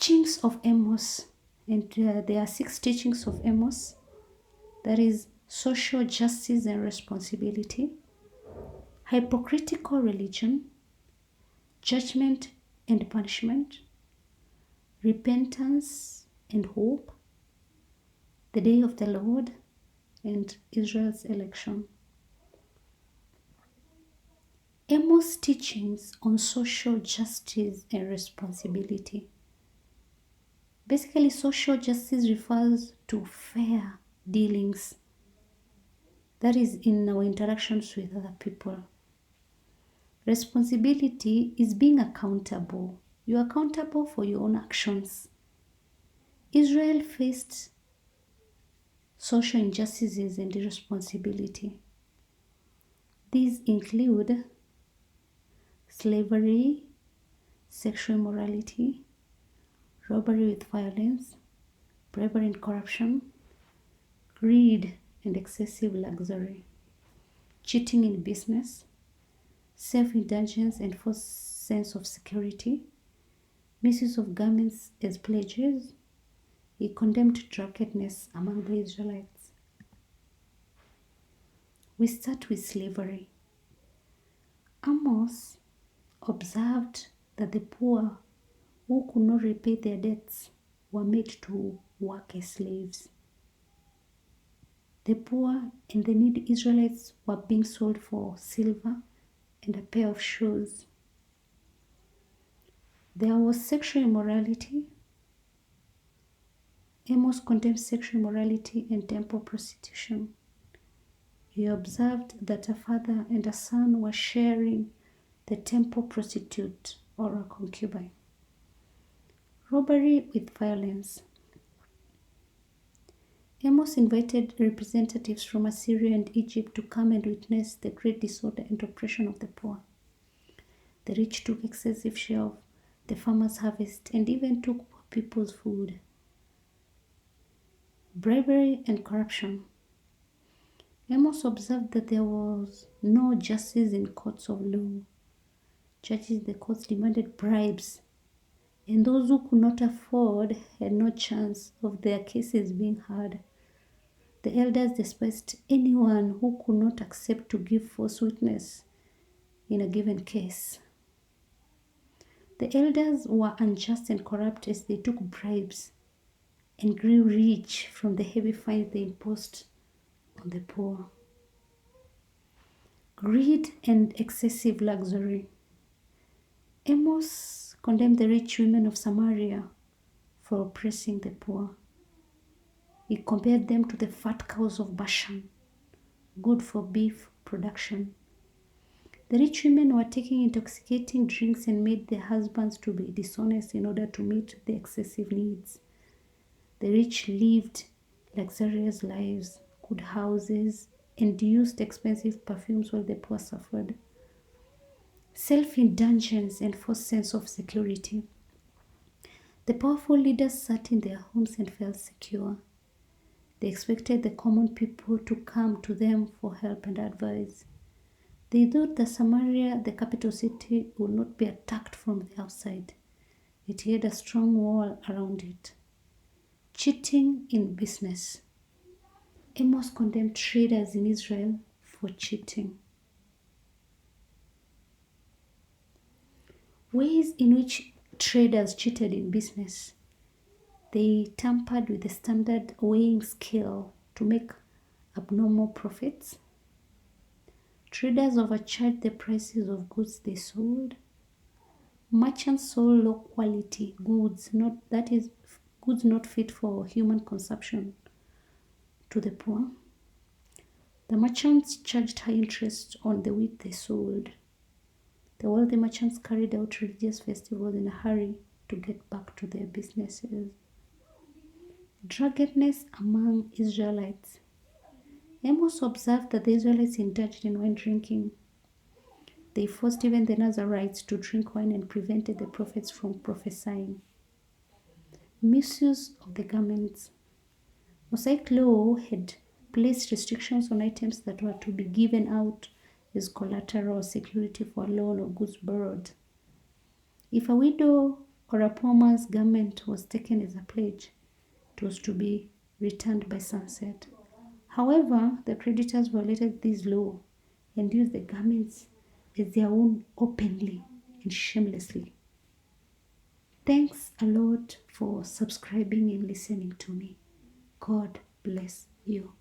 teachings of Amos, and there are 6 teachings of Amos. That is social justice and responsibility, hypocritical religion, judgment and punishment, repentance and hope, the day of the Lord, and Israel's election. Amos' teachings on social justice and responsibility. Basically, social justice refers to fair dealings. That is in our interactions with other people. Responsibility is being accountable. You are accountable for your own actions. Israel faced social injustices and irresponsibility. These include slavery, sexual immorality, robbery with violence, bribery and corruption, greed and excessive luxury, cheating in business, self-indulgence and false sense of security, misuse of garments as pledges. He condemned drunkenness among the Israelites. We start with slavery. Amos observed that the poor who could not repay their debts were made to work as slaves. The poor and the needy Israelites were being sold for silver and a pair of shoes. There was sexual immorality. Amos condemned sexual immorality and temple prostitution. He observed that a father and a son were sharing the temple prostitute or a concubine. Robbery with violence. Amos invited representatives from Assyria and Egypt to come and witness the great disorder and oppression of the poor. The rich took excessive share of the farmer's harvest and even took poor people's food. Bribery and corruption. Amos observed that there was no justice in courts of law. Judges in the courts demanded bribes, and those who could not afford had no chance of their cases being heard. The elders despised anyone who could not accept to give false witness in a given case. The elders were unjust and corrupt as they took bribes and grew rich from the heavy fines they imposed on the poor. Greed and excessive luxury. Amos condemned the rich women of Samaria for oppressing the poor. He compared them to the fat cows of Bashan, good for beef production. The rich women were taking intoxicating drinks and made their husbands to be dishonest in order to meet their excessive needs. The rich lived luxurious lives, good houses, and used expensive perfumes while the poor suffered. Self-indulgence and false sense of security. The powerful leaders sat in their homes and felt secure. They expected the common people to come to them for help and advice. They thought that Samaria, the capital city, would not be attacked from the outside. It had a strong wall around it. Cheating in business. Amos condemned traders in Israel for cheating. Ways in which traders cheated in business. They tampered with the standard weighing scale to make abnormal profits. Traders overcharged the prices of goods they sold. Merchants sold low quality goods, goods not fit for human consumption, to the poor. The merchants charged high interest on the wheat they sold. The wealthy merchants carried out religious festivals in a hurry to get back to their businesses. Drunkenness among Israelites. Amos observed that the Israelites indulged in wine drinking. They forced even the Nazarites to drink wine and prevented the prophets from prophesying. Misuse of the garments. Mosaic law had placed restrictions on items that were to be given out as collateral security for a loan or goods borrowed. If a widow or a poor man's garment was taken as a pledge. It was to be returned by sunset. However, the creditors violated this law and used the garments as their own openly and shamelessly. Thanks a lot for subscribing and listening to me. God bless you.